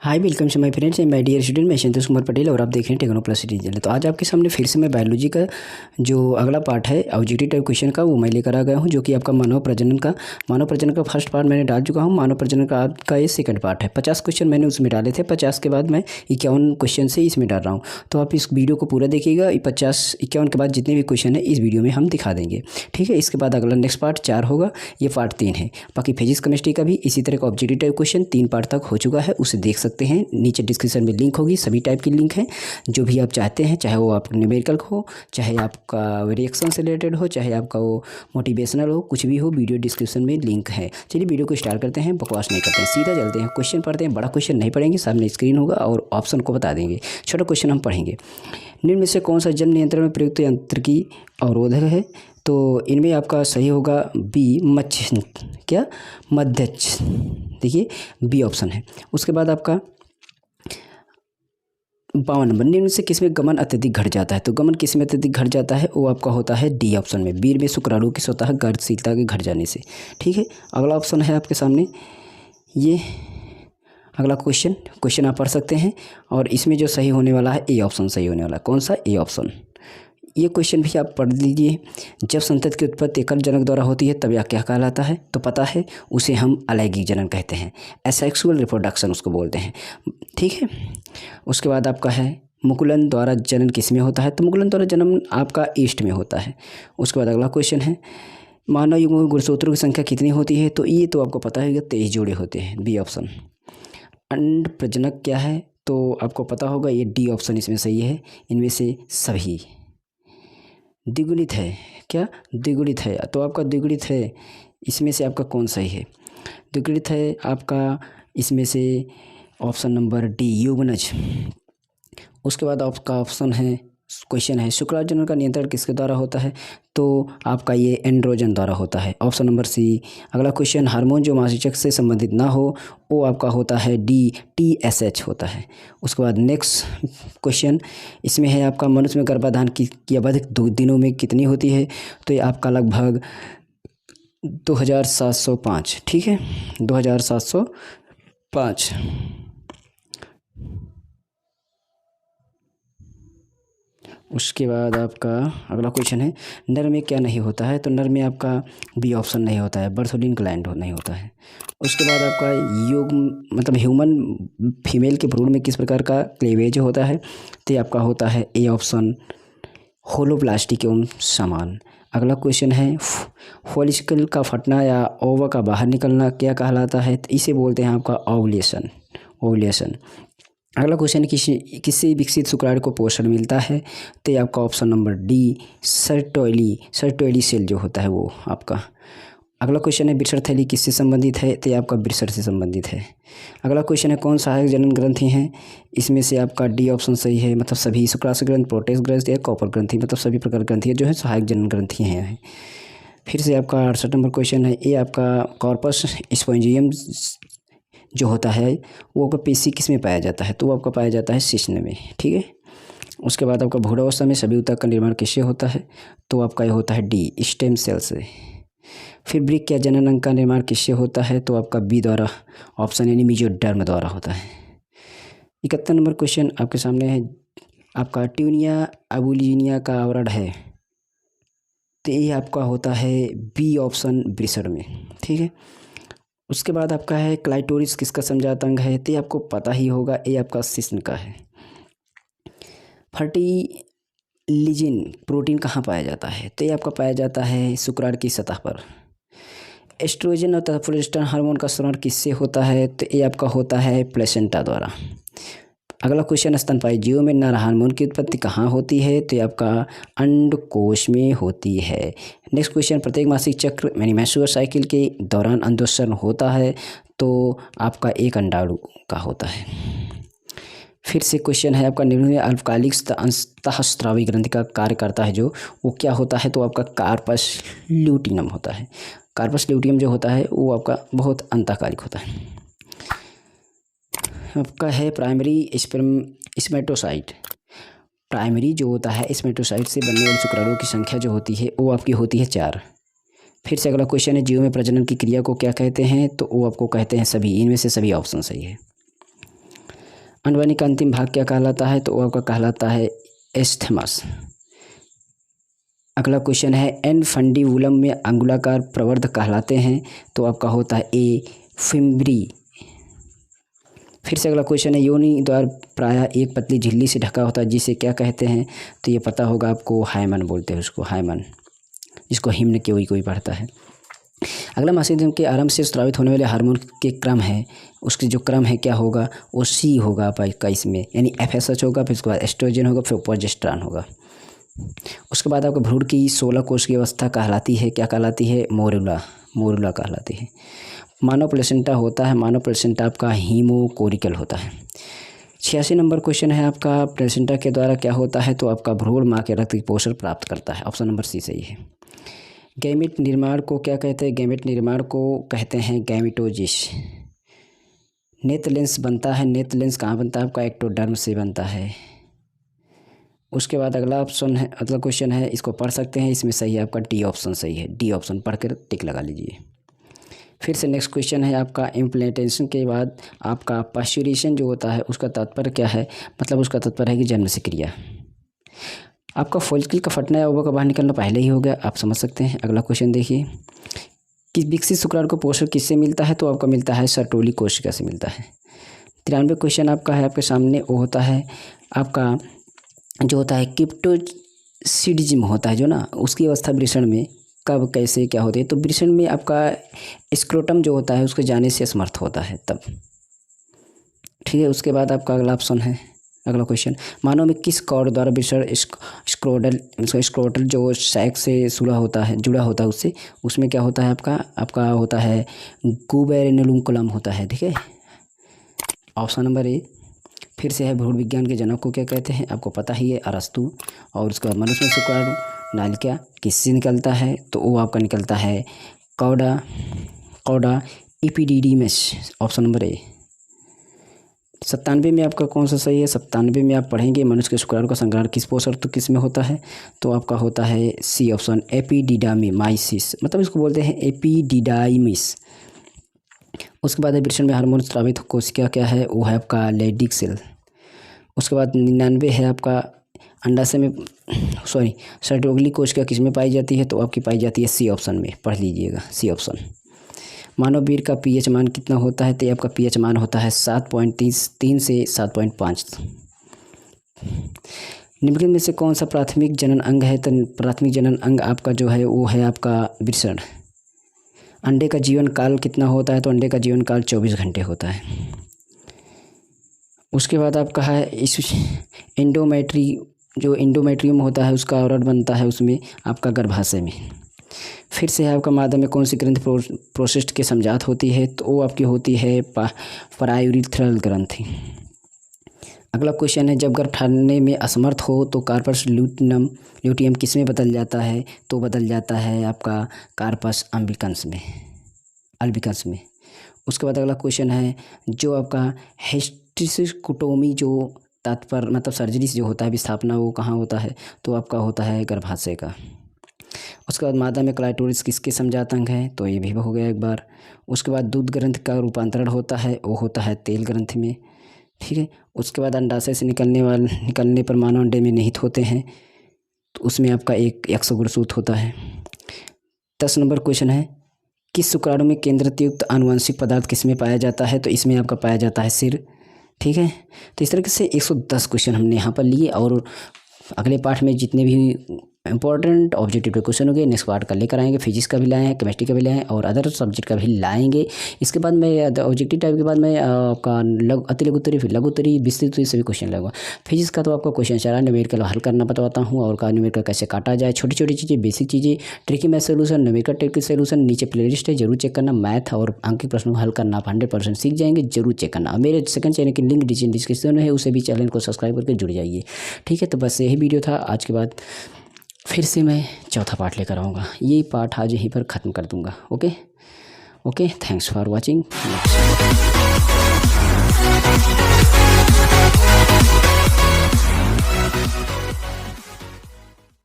Hi welcome to my friends and my dear student. मैं संतोष कुमार पटेल और आप देख रहे हैं टेक्नो प्लस चैनल। तो आज आपके सामने फिर से मैं बायोलॉजी का जो अगला पार्ट है ऑब्जेक्टिव टाइप क्वेश्चन का वो मैं लेकर आ गया हूं, जो कि आपका मानव प्रजनन का फर्स्ट पार्ट मैंने डाल चुका हूं। मानव प्रजनन का आपका ये सेकंड पार्ट है। 50 क्वेश्चन मैंने उसमें डाले थे। 50 के बाद मैं 51 क्वेश्चन से इसमें डाल रहा हूँ। तो आप इस वीडियो को पूरा देखिएगा। 51 के बाद जितने भी क्वेश्चन है इस वीडियो में हम दिखा देंगे, ठीक है। इसके बाद अगला नेक्स्ट पार्ट 4 होगा, ये पार्ट 3 है। बाकी फिजिक्स केमिस्ट्री का भी इसी तरह का ऑब्जेक्टिव टाइप क्वेश्चन 3 पार्ट तक हो चुका है, उसे देख सकते हैं। नीचे डिस्क्रिप्शन में लिंक होगी, सभी टाइप की लिंक है। जो भी आप चाहते हैं, चाहे वो आप न्यूमेरिकल हो, चाहे आपका रिएक्शन से रिलेटेड हो, चाहे आपका वो मोटिवेशनल हो, कुछ भी हो, वीडियो डिस्क्रिप्शन में लिंक है। चलिए वीडियो को स्टार्ट करते हैं, बकवास नहीं करते हैं, सीधा चलते हैं। क्वेश्चन पढ़ते हैं। बड़ा क्वेश्चन नहीं पढ़ेंगे, सामने स्क्रीन होगा और ऑप्शन को बता देंगे। छोटा क्वेश्चन हम पढ़ेंगे। निम्न में से कौन सा जन नियंत्रण में प्रयुक्त यंत्र की अवरोधक है? तो इनमें आपका सही होगा बी मध्यच। देखिए बी ऑप्शन है। उसके बाद आपका 52 नंबर, निम्न से किसमें गमन अत्यधिक घट जाता है? तो गमन किसमें अत्यधिक घट जाता है? वो आपका होता है डी ऑप्शन में, वीर में शुक्राणु की स्वतः गतिशीलता के घट जाने से, ठीक है। अगला ऑप्शन है आपके सामने, ये अगला क्वेश्चन आप पढ़ सकते हैं। और इसमें जो सही होने वाला है ए ऑप्शन सही होने वाला है। कौन सा? A option. ये क्वेश्चन भी आप पढ़ लीजिए। जब संतति की उत्पत्ति एकल जनक द्वारा होती है तब यह क्या कहलाता है? तो पता है, उसे हम अलैंगिक जनन कहते हैं, एसेक्सुअल रिप्रोडक्शन उसको बोलते हैं, ठीक है। उसके बाद आपका है मुकुलन द्वारा जनन किस में होता है? तो मुकुलन द्वारा जन्म आपका ईस्ट में होता है। उसके बाद अगला क्वेश्चन है मानव युग्म में गुणसूत्रों की संख्या कितनी होती है? तो ये तो आपको पता है 23 जोड़े होते हैं, बी ऑप्शन। अंड प्रजनक क्या है? तो आपको पता होगा, ये डी ऑप्शन इसमें सही है, इनमें से सभी। द्विगुणित है क्या? द्विगुणित है, तो आपका द्विगुणित है, इसमें से आपका कौन सही है? द्विगुणित है आपका इसमें से ऑप्शन नंबर डी युग्मनज। उसके बाद आपका ऑप्शन है, क्वेश्चन है शुक्राणु जनन का नियंत्रण किसके द्वारा होता है? तो आपका ये एंड्रोजन द्वारा होता है, ऑप्शन नंबर सी। अगला क्वेश्चन हार्मोन जो मासिक चक्र से संबंधित ना हो वो आपका होता है डी TSH होता है। उसके बाद नेक्स्ट क्वेश्चन इसमें है आपका मनुष्य में गर्भाधान की अवधि 2 दिनों में कितनी होती है? तो ये आपका लगभग 2705, ठीक है, 2705। उसके बाद आपका अगला क्वेश्चन है नर में क्या नहीं होता है? तो नर में आपका बी ऑप्शन नहीं होता है, बर्थोलिन ग्लैंड नहीं होता है। उसके बाद आपका योग मतलब ह्यूमन फीमेल के भ्रूण में किस प्रकार का क्लीवेज होता है? तो ये आपका होता है ए ऑप्शन, होलोप्लास्टिक एवं समान। अगला क्वेश्चन है फॉलिकल का फटना या ओवा का बाहर निकलना क्या कहलाता है? तो इसे बोलते हैं आपका ओवुलेशन। अगला क्वेश्चन किससे विकसित शुक्राणु को पोषण मिलता है? तो ये आपका ऑप्शन नंबर डी सर्टोइली सेल जो होता है वो आपका। अगला क्वेश्चन है वृषण थैली किससे संबंधित है? तो ये आपका वृषण से संबंधित है। अगला क्वेश्चन है कौन सहायक जनन ग्रंथि हैं? इसमें से आपका डी ऑप्शन सही है, मतलब सभी शुक्राशय ग्रंथ, प्रोटेस ग्रंथ या कॉपर ग्रंथि, मतलब सभी प्रकार ग्रंथि जो है सहायक जनन ग्रंथि हैं। फिर से आपका 68 नंबर क्वेश्चन है, ये आपका कॉर्पस स्पोंजियम जो होता है वो आपका पेशी किस में पाया जाता है? तो वो आपका पाया जाता है शिश्न में, ठीक है। उसके बाद आपका भ्रूणावस्था में सभी ऊतक का निर्माण किससे होता है? तो आपका ये होता है डी स्टेम सेल से। फिर वृक्क या जनन अंग का निर्माण किससे होता है? तो आपका बी द्वारा, ऑप्शन यानी मेसोडर्म द्वारा होता है। 71 नंबर क्वेश्चन आपके सामने है, आपका ट्यूनिया एबुलिजिनिया का आवरण है, तो ये आपका होता है बी ऑप्शन वृषण में, ठीक है। उसके बाद आपका है क्लाइटोरिस किसका समजात अंग है? तो ये आपको पता ही होगा, ये आपका शिश्न का है। फर्टिलिजिन प्रोटीन कहाँ पाया जाता है? तो ये आपका पाया जाता है शुक्राणु की सतह पर। एस्ट्रोजन और प्रोजेस्टेरोन हार्मोन का स्राव किससे होता है? तो ये आपका होता है प्लेसेंटा द्वारा। अगला क्वेश्चन स्तनपायी जीवों में नर हार्मोन की उत्पत्ति कहाँ होती है? तो ये आपका अंडकोश में होती है। नेक्स्ट क्वेश्चन प्रत्येक मासिक चक्र यानी मेंस्ट्रुअल साइकिल के दौरान अंडोत्सर्जन होता है, तो आपका एक अंडाणु का होता है। फिर से क्वेश्चन है आपका निम्न में अल्पकालिक अंतःस्रावी ग्रंथि का कार्य करता है जो वो क्या होता है? तो आपका कार्पस ल्यूटियम होता है। कार्पस ल्यूटियम जो होता है वो आपका बहुत अंतःकालिक होता है। आपका है प्राइमरी स्पर्मेटोसाइट। प्राइमरी जो होता है स्पर्मेटोसाइट से बनने वाले शुक्राणुओं की संख्या जो होती है वो आपकी होती है 4। फिर से अगला क्वेश्चन है जीवों में प्रजनन की क्रिया को क्या कहते हैं? तो वो आपको कहते हैं सभी, इनमें से सभी ऑप्शन सही है। अंडवाणी का अंतिम भाग क्या कहलाता है? तो वो आपका कहलाता है एस्थमस। अगला क्वेश्चन है इनफंडिबुलम में अंगुलाकार प्रवर्ध कहलाते हैं? तो आपका होता है ए फिम्ब्री। फिर से अगला क्वेश्चन है योनि द्वार प्रायः एक पतली झिल्ली से ढका होता है जिसे क्या कहते हैं? तो ये पता होगा आपको, हायमन बोलते हैं उसको, हायमन, जिसको हिम्न कोई पढ़ता है। अगला मासिक धर्म के आरंभ से स्रावित होने वाले हार्मोन के क्रम है, उसके जो क्रम है क्या होगा? वो सी होगा आपका इसमें, यानी FSH होगा, फिर उसके बाद एस्ट्रोजन होगा, फिर प्रोजेस्टेरॉन होगा। उसके बाद आपका भ्रूण की 16 कोष की अवस्था कहलाती है, क्या कहलाती है? मोरुला कहलाती है। मानव प्लेसेंटा होता है, मानव प्लेसेंटा आपका हीमोकोरिकल होता है। 86 नंबर क्वेश्चन है आपका प्लेसेंटा के द्वारा क्या होता है? तो आपका भ्रूण माँ के रक्त की पोषण प्राप्त करता है। ऑप्शन नंबर सी सही है। गैमेट निर्माण को क्या कहते हैं? गैमेट निर्माण को कहते हैं गैमेटोजिस। नेत्र लेंस बनता है, नेत्र लेंस कहाँ बनता है? आपका एक्टोडर्म से बनता है। उसके बाद अगला क्वेश्चन है, इसको पढ़ सकते हैं, इसमें सही है आपका डी ऑप्शन सही है। डी ऑप्शन पढ़ कर टिक लगा लीजिए। फिर से नेक्स्ट क्वेश्चन है आपका इम्प्लांटेशन के बाद आपका पास्चुरेशन जो होता है उसका तात्पर्य क्या है? मतलब उसका तात्पर्य है कि जन्म से क्रिया। आपका फॉलिकल का फटना या ओवा का बाहर निकलना पहले ही हो गया, आप समझ सकते हैं। अगला क्वेश्चन देखिए कि विकसित शुक्राणु को पोषण किससे मिलता है? तो आपका मिलता है सर्टोली कोशिका से मिलता है। 93 क्वेश्चन आपका है आपके सामने, वो होता है आपका जो होता है क्रिप्टोसिडिज्म होता है जो ना, उसकी अवस्था वृषण में कब कैसे क्या होती है? तो वृषण में आपका स्क्रोटम जो होता है उसके जाने से असमर्थ होता है तब, ठीक है। उसके बाद आपका अगला ऑप्शन है, अगला क्वेश्चन, मानव में किस कॉर्ड द्वारा वृषण स्क्रोटल जो सैक से जुड़ा होता है उससे, उसमें क्या होता है आपका होता है गुबेरेनुलम होता है, ठीक है। Option number A. फिर से है भ्रूण विज्ञान के जनक को क्या कहते हैं? आपको पता ही है, अरस्तु। और उसके बाद मनुष्य में शुक्राणु नालिका किससे निकलता है? तो वो आपका निकलता है कौडा इपिडिडीमस। Option number A. 97 में आपका कौन सा सही है? 97 में आप पढ़ेंगे मनुष्य के शुक्राणु का संग्रहण किस पोषक तो किस में होता है? तो आपका होता है सी ऑप्शन एपिडिडामिमाइसिस, मतलब इसको बोलते हैं एपिडिडाइमिस। उसके बाद वृषण में हार्मोन स्रावित कोशिका क्या है? वो है आपका लेडिक सेल। उसके बाद 99 है आपका अंडाशय में सर्टोगली कोशिका किस में पाई जाती है? तो आपकी पाई जाती है सी ऑप्शन में, पढ़ लीजिएगा सी ऑप्शन। मानव वीर का पीएच मान कितना होता है? तो आपका पीएच मान होता है 7.3 से 7.5। निम्नलिखित में से कौन सा प्राथमिक जनन अंग है? तो प्राथमिक जनन अंग आपका जो है वो है आपका वृषण। अंडे का जीवन काल कितना होता है? तो अंडे का जीवन काल 24 घंटे होता है। उसके बाद आपका है इस इंडोमेट्रियम होता है उसका आवरण बनता है उसमें आपका गर्भाशय में। फिर से है आपका मादा में कौन सी ग्रंथि प्रोसेस्ट के समजात होती है? तो वो आपकी होती है परायूरिथ्रल ग्रंथि। अगला क्वेश्चन है जब गर्भ ठहरने में असमर्थ हो तो कार्पस ल्यूटियम किस में बदल जाता है? तो बदल जाता है आपका कार्पस अल्बिकस में। उसके बाद अगला क्वेश्चन है जो आपका हिस्टेरिकोटोमी जो तात्पर्य मतलब सर्जरी से जो होता है विस्थापना, वो कहाँ होता है? तो आपका होता है गर्भाशय का। उसके बाद मादा में क्लाइटोरिस किसके समजात अंग है? तो ये भी हो गया एक बार। उसके बाद दूध ग्रंथि का रूपांतरण होता है, वो होता है तेल ग्रंथि में, ठीक है। उसके बाद अंडाशय से निकलने पर मानव अंडे में निहित होते हैं, तो उसमें आपका एक एक्सोगुणसूत्र होता है। 10 नंबर क्वेश्चन है किस शुक्राणु में केंद्रयुक्त आनुवंशिक पदार्थ किस में पाया जाता है? तो इसमें आपका पाया जाता है सिर, ठीक है। तो इस तरीके से 110 क्वेश्चन हमने यहाँ पर लिए और अगले पार्ट में जितने भी इंपॉर्टेंट ऑब्जेक्टिव क्वेश्चन हो गए नेक्स्ट पार्ट का लेकर आएंगे। फिजिक्स का भी लाएँ, केमिस्ट्री का भी लाएँ और अदर सब्जेक्ट का भी लाएंगे। इसके बाद मैं ऑब्जेक्टिव टाइप के बाद मैं आपका अति लघुत्तरी फिर लघुत्तरी विस्तृत सभी क्वेश्चन लगूँगा। फिजिक्स का तो आपका क्वेश्चन सारा न्यूमेरिकल हल करना बताता हूँ और का न्यूमेरिकल कैसे काटा जाए, छोटी छोटी चीज़ें, बेसिक चीज़ें, tricky math solution, numerical tricky solution, नीचे प्लेलिस्ट है, जरूर चेक करना। मैथ और अंकित प्रश्नों को हल करना आप 100% सीख जाएंगे, जरूर चेक करना। मेरे सेकंड चैनल की लिंक डिस्क्रिप्शन में है, उसे भी चैनल को सब्सक्राइब करके जुड़ जाइए, ठीक है। तो बस यही वीडियो था आज के बाद फिर से मैं चौथा पार्ट लेकर आऊँगा। ये पार्ट आज यहीं पर ख़त्म कर दूँगा। Okay, thanks for watching.